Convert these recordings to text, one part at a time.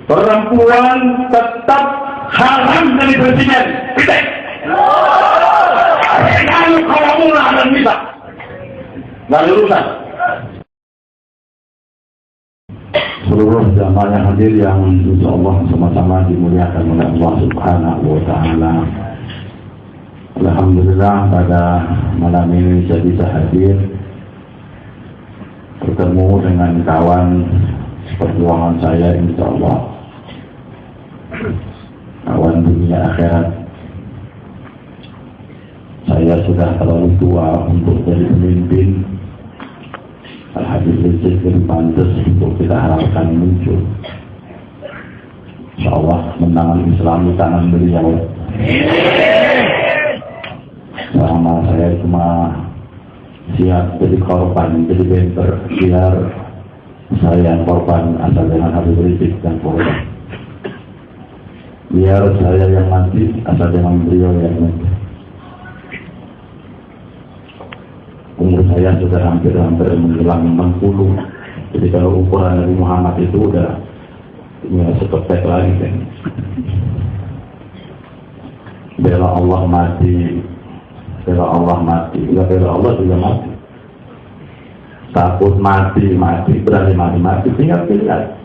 perempuan tetap haram dari presiden. Kalau kamu dan bisa, nggak urusan. Seluruh jamaah yang hadir yang insya Allah sama-sama dimuliakan oleh Allah Subhanahu wa Ta'ala. Alhamdulillah pada malam ini saya bisa hadir bertemu dengan kawan perjuangan saya insya Allah, kawan dunia akhirat. Saya sudah terlalu tua untuk jadi pemimpin. Al-Habib Rizik bin pantas untuk kita harapkan muncul. Insya Allah menangan Islam di tangan beliau. Selama saya cuma siap jadi korban, jadi bemper, biar saya yang korban asal dengan Habib Rizik dan korban. Biar saya yang mati asal dengan beliau yang mati. Umur saya sudah hampir menjelang 60. Jadi kalau ukuran Nabi Muhammad itu udah sepetek lagi kan. Bela Allah mati, bela Allah mati, ya bela Allah juga mati. Takut mati, berani mati, tinggal pilihan.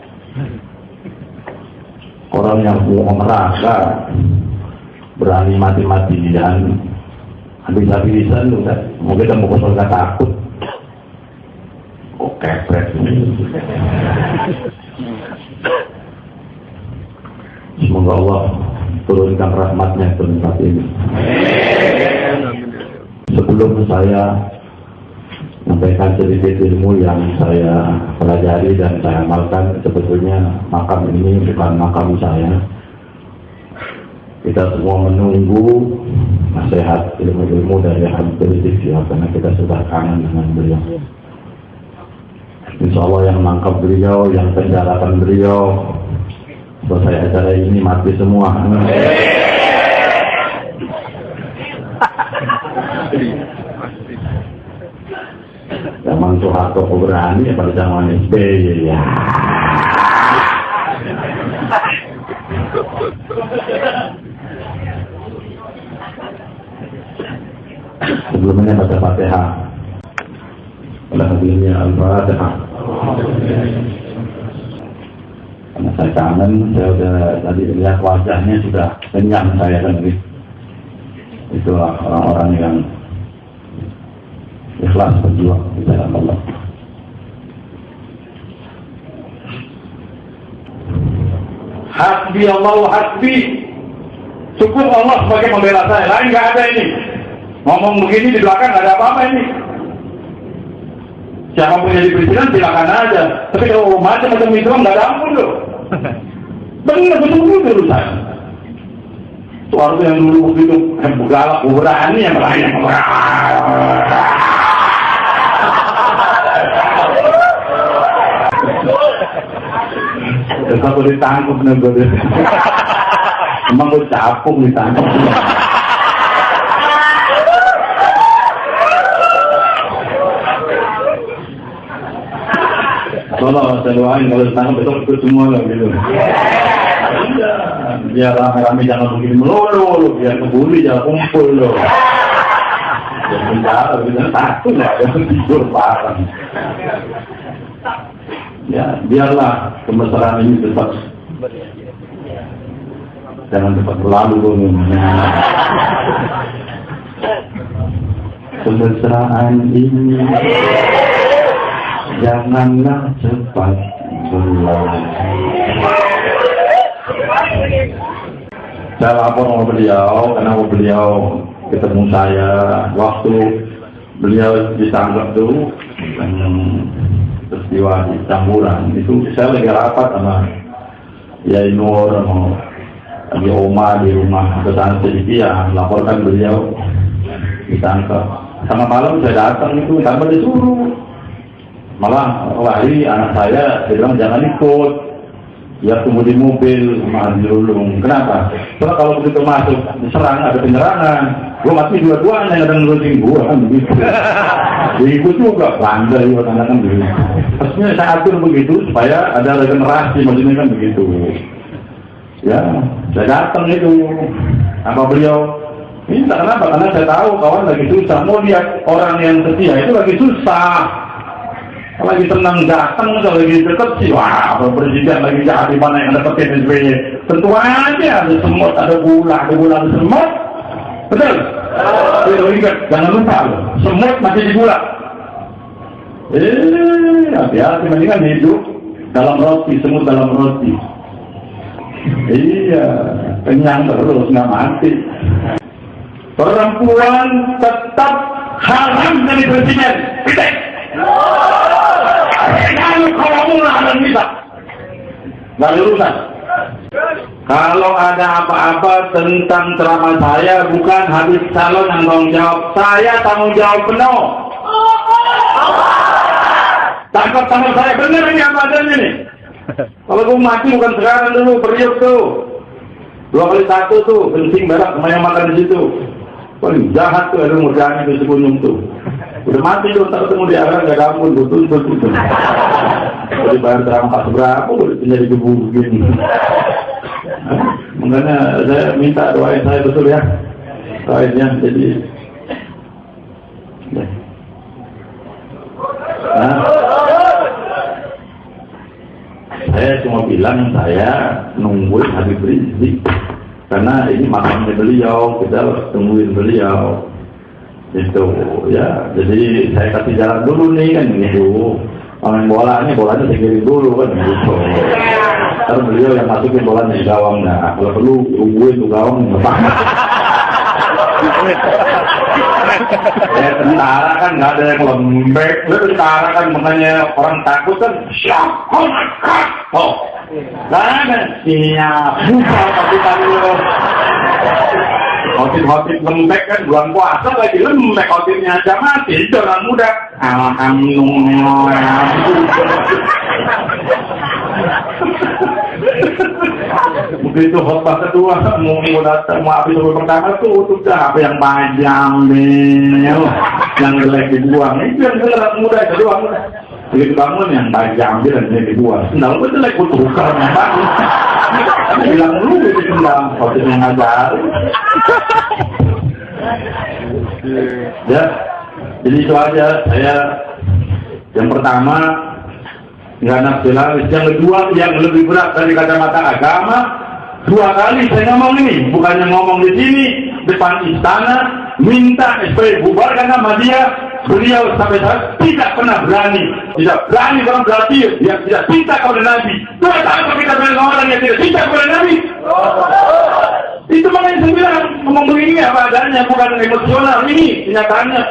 Orang yang mau merasa berani mati-matian, habis-habisan tuh kan, mungkin kamu kosong gak takut. Kok kepret ini. Semoga Allah turunkan rahmatnya ke tempat ini. Sebelum saya menyampaikan sedikit ilmu yang saya pelajari dan saya amalkan, sebetulnya makam ini bukan makam saya. Kita semua menunggu nasihat ilmu-ilmu dari Habib Rizik karena kita sudah kangen dengan beliau. Insya Allah yang menangkap beliau, yang penjarakan beliau, selesai acara ini mati semua. Zaman Soeharto berani pada zaman SBY ya. Sebelumnya baca Fatihah. Alhamdulillah Al-Fatihah. Karena saya kangen, saya sudah tadi lihat wajahnya sudah kenyang saya kan. Itulah orang-orang yang ikhlas berjuang di jalan Allah. Hasbi Allah wa hasbi. Cukup Allah sebagai pembela saya, lain nggak ada ini. Ngomong begini di belakang nggak ada apa-apa ini. Siapa pun jadi presiden silakan aja. Tapi kalau macam-macam itu nggak ada ampun loh. Benar betul dulu saya. Suara yang dulu begitu galak berani yang lain. Kalau ditangkap benar-benar. Emang gue capung ditangkap. Kalau saya doain kalau ditangkap besok ikut semua lah gitu. Biar rame-rame jangan begini melulu, biar kebuli jangan kumpul loh. Biar penjara, biar takut lah, jangan tidur parah. Ya, biarlah kemesraan ini tetap jangan cepat berlalu dulu. Kemesraan ini janganlah cepat berlalu. Saya lapor sama beliau karena beliau ketemu saya waktu beliau ditangkap tuh peristiwa di Campuran itu saya lagi rapat sama Yai Nur sama Abi Oma di rumah kesana sedikit ya laporkan beliau ditangkap. Sama malam saya datang itu tanpa disuruh, malah lari anak saya bilang jangan ikut. Ya tunggu di mobil sama di lulung. Kenapa? Karena kalau begitu masuk diserang ada penyerangan. Gua mati dua-duanya yang ada ngeluting gua kan begitu. Ibu juga bandel juga kan begitu. Maksudnya saya atur begitu supaya ada regenerasi, maksudnya kan begitu. Ya, saya datang itu. Apa beliau minta kenapa? Karena saya tahu kawan lagi susah. Mau lihat orang yang setia itu lagi susah. Lagi tenang datang, kalau lagi deket sih, wah, presiden lagi jahat di mana yang deketin dan sebagainya. Tentu aja ada semut, ada gula, ada semut. Betul? Itu ingat, jangan lupa loh. Semut masih di gula. Hati-hati, mendingan hidup dalam roti, semut dalam roti. Iya, kenyang terus, nggak mati. Perempuan tetap haram dari presiden. Tidak. Kalau kamu bisa, nggak urusan. Kalau ada apa-apa tentang ceramah saya, bukan Habib Salon yang tanggung jawab. Saya tanggung jawab penuh. Tangkap tangan saya, benar ini apa adanya nih. Kalau gue mati bukan sekarang dulu, periuk tuh. 2x1 tuh, kencing berak, sama yang makan di situ. Paling jahat tuh, ada murjani tuh, sekunjung tuh. Udah mati tuh, tak ketemu di akhirat, gak kampun, betul. Udah bayar terampak seberapa, udah jadi gebur begini. Makanya saya minta doain saya betul ya. Doainnya jadi. Nah, saya cuma bilang saya nungguin Habib Rizik. Karena ini makamnya beliau, kita tungguin beliau. Itu ya, jadi saya kasih jalan dulu nih kan gitu. Main bolanya saya kirim dulu kan gitu. Terus beliau yang masukin bolanya di gawang. Nah, kalau perlu tungguin tuh gawang ngepak. Ya tentara kan nggak ada yang lembek. Tentara kan makanya orang takut kan. Oh, kan siap. Buka pasukan dulu. Khotib lembek kan bulan puasa lagi lembek khotibnya aja mati orang muda. Alhamdulillah. Begitu khotbah kedua mau datang mau habis pertama tuh sudah apa yang panjang nih yang jelek dibuang itu yang jelek muda kedua begitu bangun yang panjang dan jelek dibuang sendal gue jelek gue tukar yang bagus bilang lu itu sendal khotib yang ngajar ya jadi itu aja saya yang pertama nggak nasionalis, yang kedua yang lebih berat dari kacamata agama 2 kali saya ngomong ini, bukannya ngomong di sini depan istana minta SPI bubarkan nama dia, beliau sampai saat tidak pernah berani orang berarti dia tidak cinta kepada Nabi. 2 tahun kita bilang orang yang tidak cinta kepada Nabi. Itu makanya saya bilang ngomong begini apa adanya, bukan emosional, ini kenyataannya.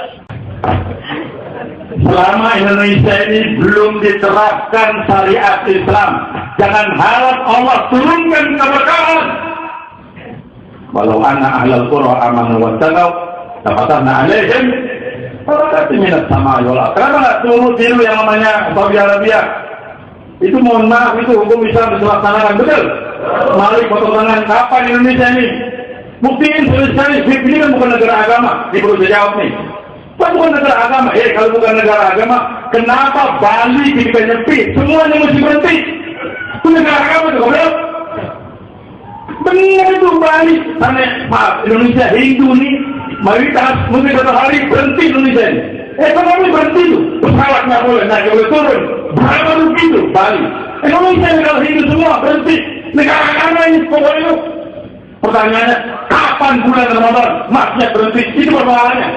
Selama Indonesia ini belum diterapkan syariat Islam, jangan harap Allah turunkan keberkahan. Walau anna ahlal qura amanu wattaqau lafatahna alaihim barakatin minas samaa'i wal ardh. Kenapa nggak turun dulu yang namanya Saudi Arabia? Itu mohon maaf, itu hukum Islam dilaksanakan betul. Melalui potong tangan kapan Indonesia ini? Buktiin sekali, ini kan bukan negara agama. Ini perlu saya jawab nih. Bukan negara agama, kalau bukan negara agama, kenapa Bali kita nyepi? Semuanya mesti berhenti. Itu negara agama itu, betul? Benar itu Bali. Karena, maaf, Indonesia Hindu nih, mayoritas mungkin 1 hari berhenti Indonesia ini. Ekonomi berhenti itu, pesawat nggak boleh naik, boleh turun. Berapa rugi itu Bali? Indonesia negara Hindu semua berhenti. Negara agama ini pokoknya itu. Pertanyaannya, kapan bulan Ramadan? Masnya berhenti, itu persoalannya.